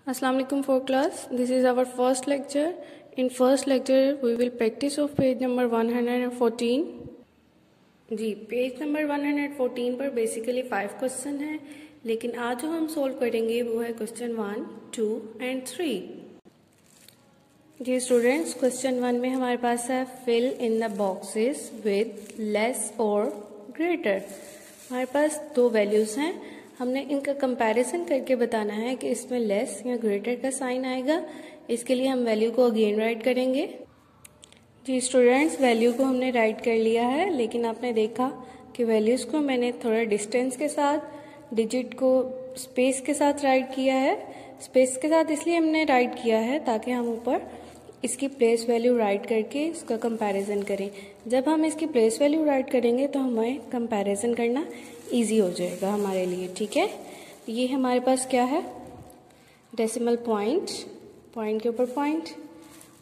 Assalamu alaikum for class. This is our first lecture. In first lecture we will practice of page number 114. जी page number 114 पर basically 5 question है, लेकिन आज जो हम solve करेंगे वो है क्वेश्चन 1, 2 एंड 3. जी स्टूडेंट्स, क्वेश्चन 1 में हमारे पास है fill in the boxes with less और ग्रेटर. हमारे पास दो वैल्यूज हैं, हमने इनका कंपैरिजन करके बताना है कि इसमें लेस या ग्रेटर का साइन आएगा. इसके लिए हम वैल्यू को अगेन राइट करेंगे. जी स्टूडेंट्स, वैल्यू को हमने राइट कर लिया है, लेकिन आपने देखा कि वैल्यूज को मैंने थोड़ा डिस्टेंस के साथ, डिजिट को स्पेस के साथ राइट किया है. स्पेस के साथ इसलिए हमने राइट किया है ताकि हम ऊपर इसकी प्लेस वैल्यू राइट करके इसका कंपैरिजन करें. जब हम इसकी प्लेस वैल्यू राइट करेंगे तो हमें कंपैरिजन करना इजी हो जाएगा हमारे लिए. ठीक है, ये हमारे पास क्या है, डेसिमल पॉइंट, पॉइंट के ऊपर पॉइंट.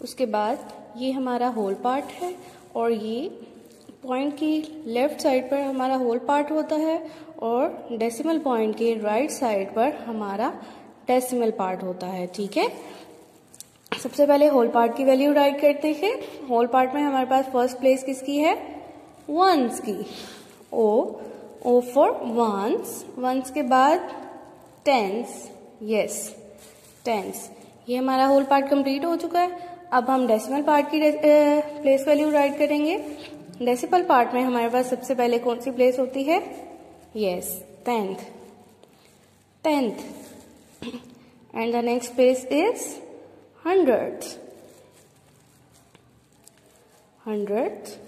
उसके बाद ये हमारा होल पार्ट है और ये पॉइंट की लेफ्ट साइड पर हमारा होल पार्ट होता है और डेसिमल पॉइंट के राइट साइड पर हमारा डेसिमल पार्ट होता है. ठीक है, सबसे पहले होल पार्ट की वैल्यू राइट करते हैं. होल पार्ट में हमारे पास फर्स्ट प्लेस किसकी है, वंस की. ओ फॉर वंस, वंस के बाद टेंस, यस टेंस. ये हमारा होल पार्ट कंप्लीट हो चुका है. अब हम डेसिमल पार्ट की प्लेस वैल्यू राइट करेंगे. डेसिमल पार्ट में हमारे पास सबसे पहले कौन सी प्लेस होती है, yes tenth, tenth. And the next place is hundred, hundred.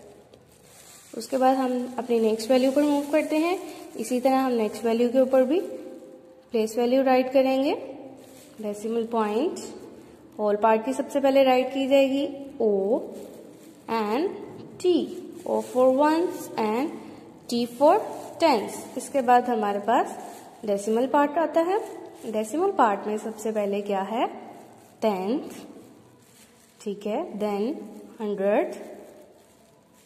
उसके बाद हम अपनी नेक्स्ट वैल्यू पर मूव करते हैं. इसी तरह हम नेक्स्ट वैल्यू के ऊपर भी प्लेस वैल्यू राइट करेंगे. डेसिमल पॉइंट, होल पार्ट की सबसे पहले राइट की जाएगी O and T. O for ones and T for tens. इसके बाद हमारे पास डेसिमल पार्ट आता है. डेसिमल पार्ट में सबसे पहले क्या है, टेंथ. ठीक है, देन हंड्रेड.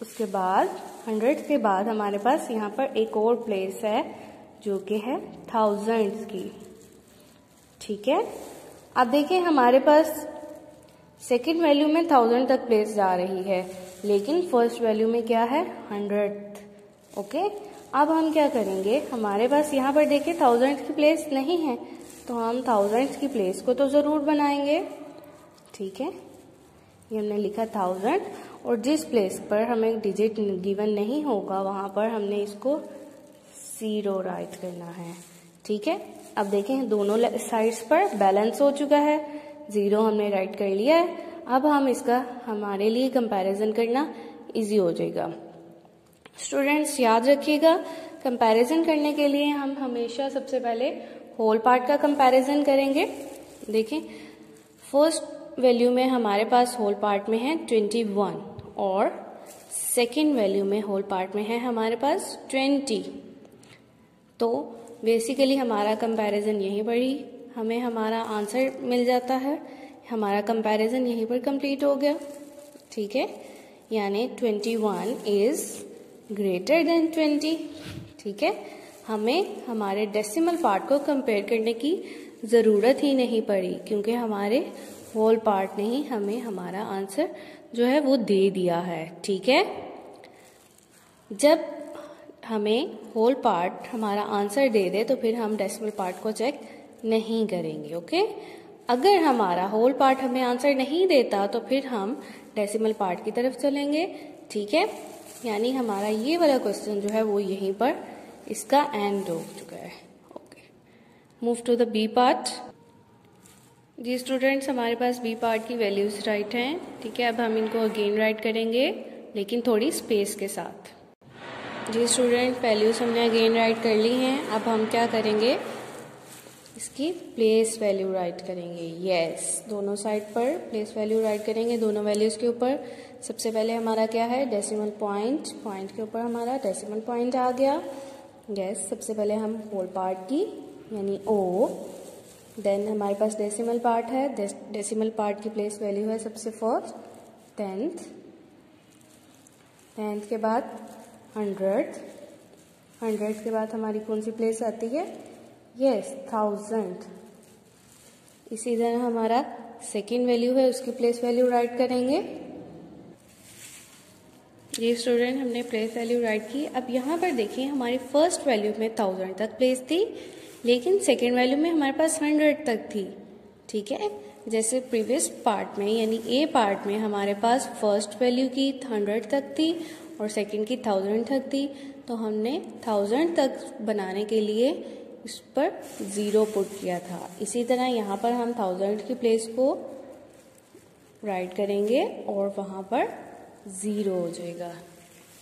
उसके बाद हंड्रेड के बाद हमारे पास यहाँ पर एक और प्लेस है जो कि है थाउजेंड्स की. ठीक है, अब देखिए हमारे पास सेकंड वैल्यू में थाउजेंड तक प्लेस जा रही है, लेकिन फर्स्ट वैल्यू में क्या है, हंड्रेड. ओके, अब हम क्या करेंगे, हमारे पास यहाँ पर देखिए थाउजेंड की प्लेस नहीं है, तो हम थाउजेंड की प्लेस को तो जरूर बनाएंगे. ठीक है, ये हमने लिखा थाउजेंड, और जिस प्लेस पर हमें डिजिट गिवन नहीं होगा वहां पर हमने इसको 0 राइट करना है. ठीक है, अब देखें दोनों साइड्स पर बैलेंस हो चुका है, 0 हमने राइट कर लिया है. अब हम इसका हमारे लिए कंपैरिजन करना इजी हो जाएगा. स्टूडेंट्स याद रखिएगा, कंपैरिजन करने के लिए हम हमेशा सबसे पहले होल पार्ट का कंपैरिजन करेंगे. देखें फर्स्ट वैल्यू में हमारे पास होल पार्ट में है 21 और सेकेंड वैल्यू में होल पार्ट में है हमारे पास 20. तो बेसिकली हमारा कंपैरिजन यहीं पर ही हमें हमारा आंसर मिल जाता है. हमारा कंपैरिजन यहीं पर कंप्लीट हो गया. ठीक है, यानी 21 इज ग्रेटर देन 20. ठीक है, हमें हमारे डेसिमल पार्ट को कंपेयर करने की जरूरत ही नहीं पड़ी, क्योंकि हमारे होल पार्ट ने ही हमें हमारा आंसर जो है वो दे दिया है. ठीक है, जब हमें होल पार्ट हमारा आंसर दे दे तो फिर हम डेसिमल पार्ट को चेक नहीं करेंगे. ओके, अगर हमारा होल पार्ट हमें आंसर नहीं देता तो फिर हम डेसिमल पार्ट की तरफ चलेंगे. ठीक है, यानी हमारा ये वाला क्वेश्चन जो है वो यहीं पर इसका एंड हो चुका है. Okay, move to the B part. जी स्टूडेंट्स, हमारे पास बी पार्ट की वैल्यूज राइट हैं. ठीक है, अब हम इनको अगेन राइट करेंगे, लेकिन थोड़ी स्पेस के साथ. जी स्टूडेंट, वैल्यूज हमने अगेन राइट कर ली हैं. अब हम क्या करेंगे, इसकी प्लेस वैल्यू राइट करेंगे. यस, दोनों साइड पर प्लेस वैल्यू राइट करेंगे, दोनों वैल्यूज के ऊपर. सबसे पहले हमारा क्या है, डेसिमल पॉइंट, पॉइंट के ऊपर हमारा डेसिमल पॉइंट आ गया. यस, सबसे पहले हम होल पार्ट की यानी ओ, देन हमारे पास डेसिमल पार्ट है. डेसिमल पार्ट की प्लेस वैल्यू है सबसे फर्स्ट टेंथ, टेंथ के बाद हंड्रेड, हंड्रेड के बाद हमारी कौन सी प्लेस आती है, यस थाउजेंड. इसी तरह हमारा सेकेंड वैल्यू है उसकी प्लेस वैल्यू राइट करेंगे। ये स्टूडेंट हमने प्लेस वैल्यू राइट की। अब यहाँ पर देखिए हमारी फर्स्ट वैल्यू में 1000 तक प्लेस थी, लेकिन सेकेंड वैल्यू में हमारे पास 100 तक थी। ठीक है, जैसे प्रीवियस पार्ट में यानी ए पार्ट में हमारे पास फर्स्ट वैल्यू की 100 तक थी और सेकेंड की 1000 तक थी, तो हमने 1000 तक बनाने के लिए इस पर 0 पुट किया था। इसी तरह यहाँ पर हम 1000 की प्लेस को राइट करेंगे और वहाँ पर 0 हो जाएगा।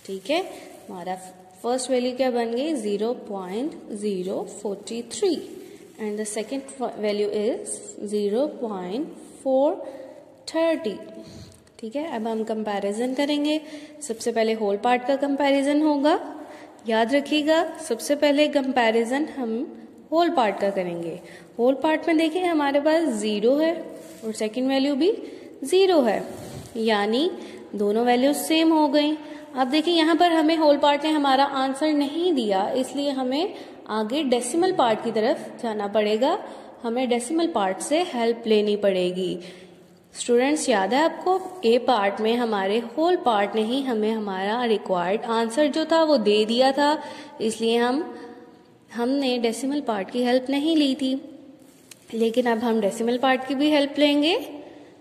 ठीक है, हमारा फर्स्ट वैल्यू क्या बन गई 0.043 and the second value is 0.430। ठीक है, अब हम कंपैरिजन करेंगे। सबसे पहले होल पार्ट का कंपैरिजन होगा। याद रखिएगा, सबसे पहले कंपैरिजन हम होल पार्ट का करेंगे। होल पार्ट में देखिए हमारे पास 0 है और सेकंड वैल्यू भी 0 है, यानी दोनों वैल्यूज सेम हो गई। अब देखिए यहाँ पर हमें होल पार्ट ने हमारा आंसर नहीं दिया, इसलिए हमें आगे डेसिमल पार्ट की तरफ जाना पड़ेगा। हमें डेसिमल पार्ट से हेल्प लेनी पड़ेगी। स्टूडेंट्स, याद है आपको, ए पार्ट में हमारे होल पार्ट ने ही हमें हमारा रिक्वायर्ड आंसर जो था वो दे दिया था, इसलिए हमने डेसिमल पार्ट की हेल्प नहीं ली थी। लेकिन अब हम डेसिमल पार्ट की भी हेल्प लेंगे।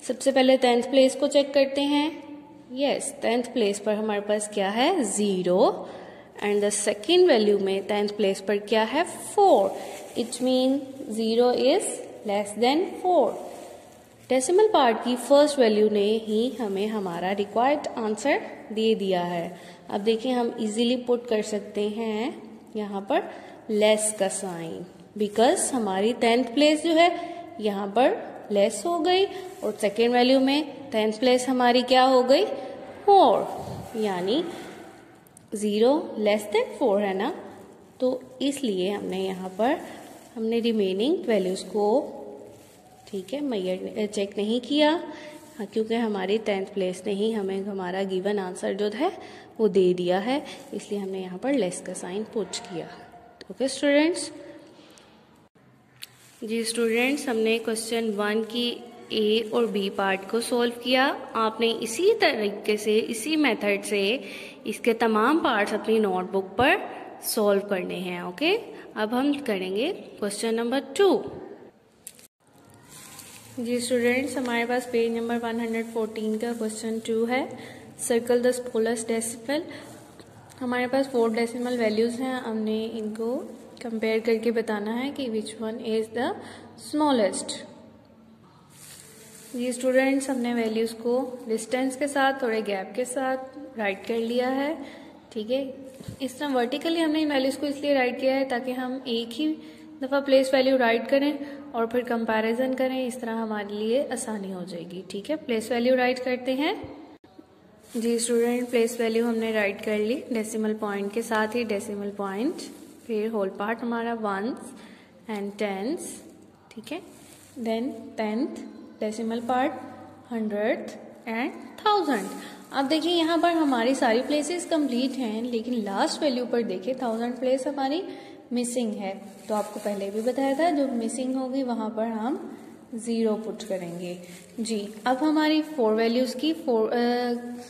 सबसे पहले 10th प्लेस को चेक करते हैं। यस, 10th प्लेस पर हमारे पास क्या है 0 एंड द सेकेंड वैल्यू में 10th प्लेस पर क्या है 4। It mean 0 is less than 4। Decimal part की फर्स्ट वैल्यू ने ही हमें हमारा रिक्वायर्ड आंसर दे दिया है। अब देखिए हम इजीली पुट कर सकते हैं यहाँ पर लेस का साइन, बिकॉज हमारी 10th प्लेस जो है यहाँ पर लेस हो गई और सेकेंड वैल्यू में 10th प्लेस हमारी क्या हो गई 4, यानी 0 लेस देन 4 है ना, तो इसलिए हमने यहाँ पर हमने रिमेनिंग वैल्यूज को ठीक है मैयर चेक नहीं किया, क्योंकि हमारी 10th प्लेस ने ही हमें हमारा गिवन आंसर जो है वो दे दिया है, इसलिए हमने यहाँ पर लेस का साइन पुट किया। Okay students. जी स्टूडेंट्स, हमने क्वेश्चन 1 की ए और बी पार्ट को सॉल्व किया। आपने इसी तरीके से इसी मेथड से इसके तमाम पार्ट्स अपनी नोटबुक पर सॉल्व करने हैं। ओके, अब हम करेंगे क्वेश्चन नंबर 2। जी स्टूडेंट्स, हमारे पास पेज नंबर 114 का क्वेश्चन 2 है। Circle the smallest decimal. हमारे पास 4 डेसिमल वैल्यूज हैं, हमने इनको कंपेयर करके बताना है कि which one is the smallest. जी स्टूडेंट्स, हमने वैल्यूज को डिस्टेंस के साथ थोड़े गैप के साथ राइट कर लिया है। ठीक है, इस तरह वर्टिकली हमने इन वैल्यूज को इसलिए राइट किया है ताकि हम एक ही दफ़ा प्लेस वैल्यू राइट करें और फिर कंपैरिजन करें, इस तरह हमारे लिए आसानी हो जाएगी। ठीक है, प्लेस वैल्यू राइट करते हैं। जी स्टूडेंट, प्लेस वैल्यू हमने राइट कर ली डेसिमल पॉइंट के साथ ही डेसिमल पॉइंट, फिर होल पार्ट हमारा 1s एंड 10s। ठीक है, then 10th decimal part 100th and 1000। अब देखिए यहाँ पर हमारी सारी प्लेसेस कंप्लीट हैं, लेकिन लास्ट वैल्यू पर देखिए 1000 प्लेस हमारी मिसिंग है। तो आपको पहले भी बताया था जो मिसिंग होगी वहां पर हम 0 पुट करेंगे। जी, अब हमारी 4 वैल्यूज की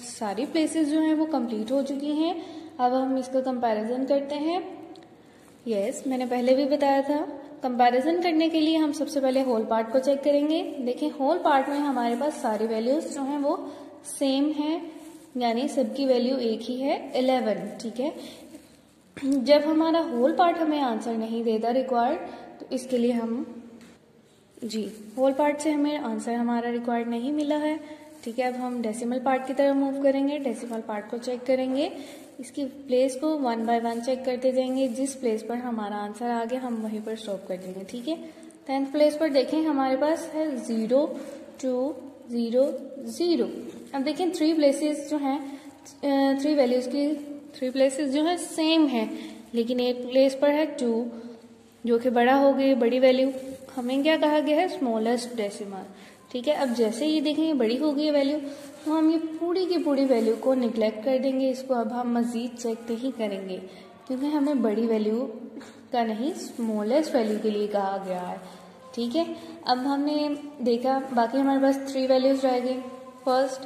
सारी प्लेसेस जो हैं वो कंप्लीट हो चुकी हैं। अब हम इसका कंपैरिजन करते हैं। यस, मैंने पहले भी बताया था। कंपैरिजन करने के लिए हम सबसे पहले होल पार्ट को चेक करेंगे। देखिए होल पार्ट में हमारे पास सारी वैल्यूज जो हैं वो सेम है, यानी सबकी वैल्यू एक ही है 11। ठीक है, जब हमारा होल पार्ट हमें आंसर नहीं देता रिक्वायर्ड, तो इसके लिए हम जी होल पार्ट से हमें आंसर हमारा रिक्वायर्ड नहीं मिला है। ठीक है, अब हम डेसिमल पार्ट की तरफ मूव करेंगे। डेसिमल पार्ट को चेक करेंगे, इसकी प्लेस को 1 बाय 1 चेक करते जाएंगे। जिस प्लेस पर हमारा आंसर आ गया हम वहीं पर स्टॉप कर देंगे। ठीक है, 10th प्लेस पर देखें हमारे पास है 0 2 0 0। अब देखें 3 प्लेसेस जो हैं 3 वैल्यूज की 3 प्लेसेस जो है सेम है, लेकिन एक प्लेस पर है 2 जो कि बड़ा हो गई, बड़ी वैल्यू। हमें क्या कहा गया है स्मॉलेस्ट डेसिमल। ठीक है, अब जैसे ये देखेंगे बड़ी हो गई है वैल्यू, तो हम ये पूरी की पूरी वैल्यू को निगलेक्ट कर देंगे। इसको अब हम मजीद चेक नहीं करेंगे, क्योंकि हमें बड़ी वैल्यू का नहीं स्मॉलेस्ट वैल्यू के लिए कहा गया है। ठीक है, अब हमने देखा बाकी हमारे पास 3 वैल्यूज रह गई, फर्स्ट,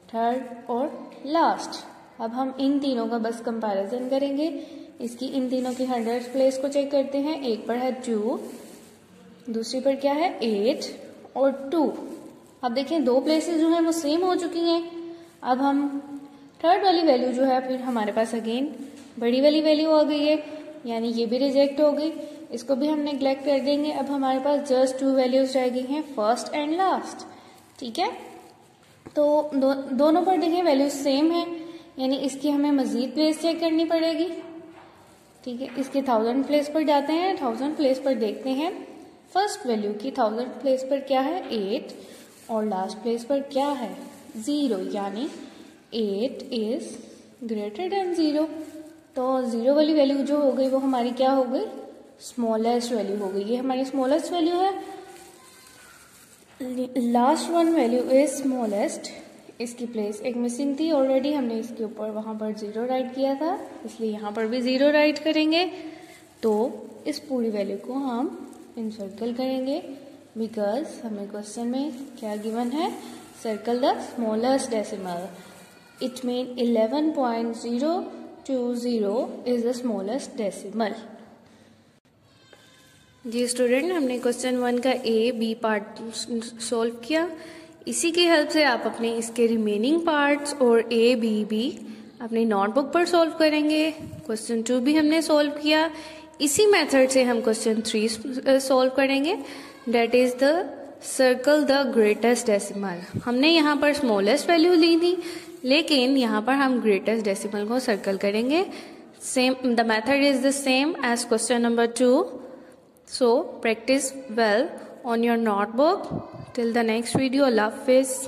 थर्ड और लास्ट। अब हम इन तीनों का बस कंपैरिजन करेंगे। इसकी इन तीनों की 100th प्लेस को चेक करते हैं। एक पर है 2, दूसरी पर क्या है 8 और 2। अब देखिए 2 प्लेसेस जो हैं वो सेम हो चुकी हैं। अब हम थर्ड वाली वैल्यू जो है फिर हमारे पास अगेन बड़ी वाली वैल्यू आ गई है, यानी ये भी रिजेक्ट हो गई, इसको भी हम नेग्लेक्ट कर देंगे। अब हमारे पास जस्ट 2 वैल्यूज रह गई हैं, फर्स्ट एंड लास्ट। ठीक है, तो दोनों पर देखिए वैल्यूज सेम है, यानी इसकी हमें मजीद प्लेस चेक करनी पड़ेगी। ठीक है, इसके 1000 प्लेस पर जाते हैं, 1000 प्लेस पर देखते हैं फर्स्ट वैल्यू की 1000 प्लेस पर क्या है 8 और लास्ट प्लेस पर क्या है 0, यानी 8 इज ग्रेटर देन 0। तो 0 वाली वैल्यू जो हो गई वो हमारी क्या हो गई, स्मॉलेस्ट वैल्यू हो गई। ये हमारी स्मॉलेस्ट वैल्यू है। Last one value is smallest, इसकी प्लेस एक मिसिंग थी ऑलरेडी, हमने इसके ऊपर वहां पर 0 राइट किया था, इसलिए यहाँ पर भी 0 राइट करेंगे। तो इस पूरी वैल्यू को हम इनसर्कल करेंगे, बिकॉज हमें क्वेश्चन में क्या गिवन है, circle the smallest decimal. It mean 11.020 is the smallest decimal. जी स्टूडेंट, हमने क्वेश्चन 1 का ए बी पार्ट सॉल्व किया। इसी की हेल्प से आप अपने इसके रिमेनिंग पार्ट्स और ए बी भी अपनी नोटबुक पर सॉल्व करेंगे। क्वेश्चन 2 भी हमने सॉल्व किया। इसी मेथड से हम क्वेश्चन 3 सॉल्व करेंगे, that is the circle the greatest decimal. हमने यहाँ पर स्मॉलेस्ट वैल्यू ली थी, लेकिन यहाँ पर हम ग्रेटेस्ट डेसिमल को सर्कल करेंगे। Same, the method is the same as question number 2। So practice well on your notebook. Till the next video, Allah Hafiz.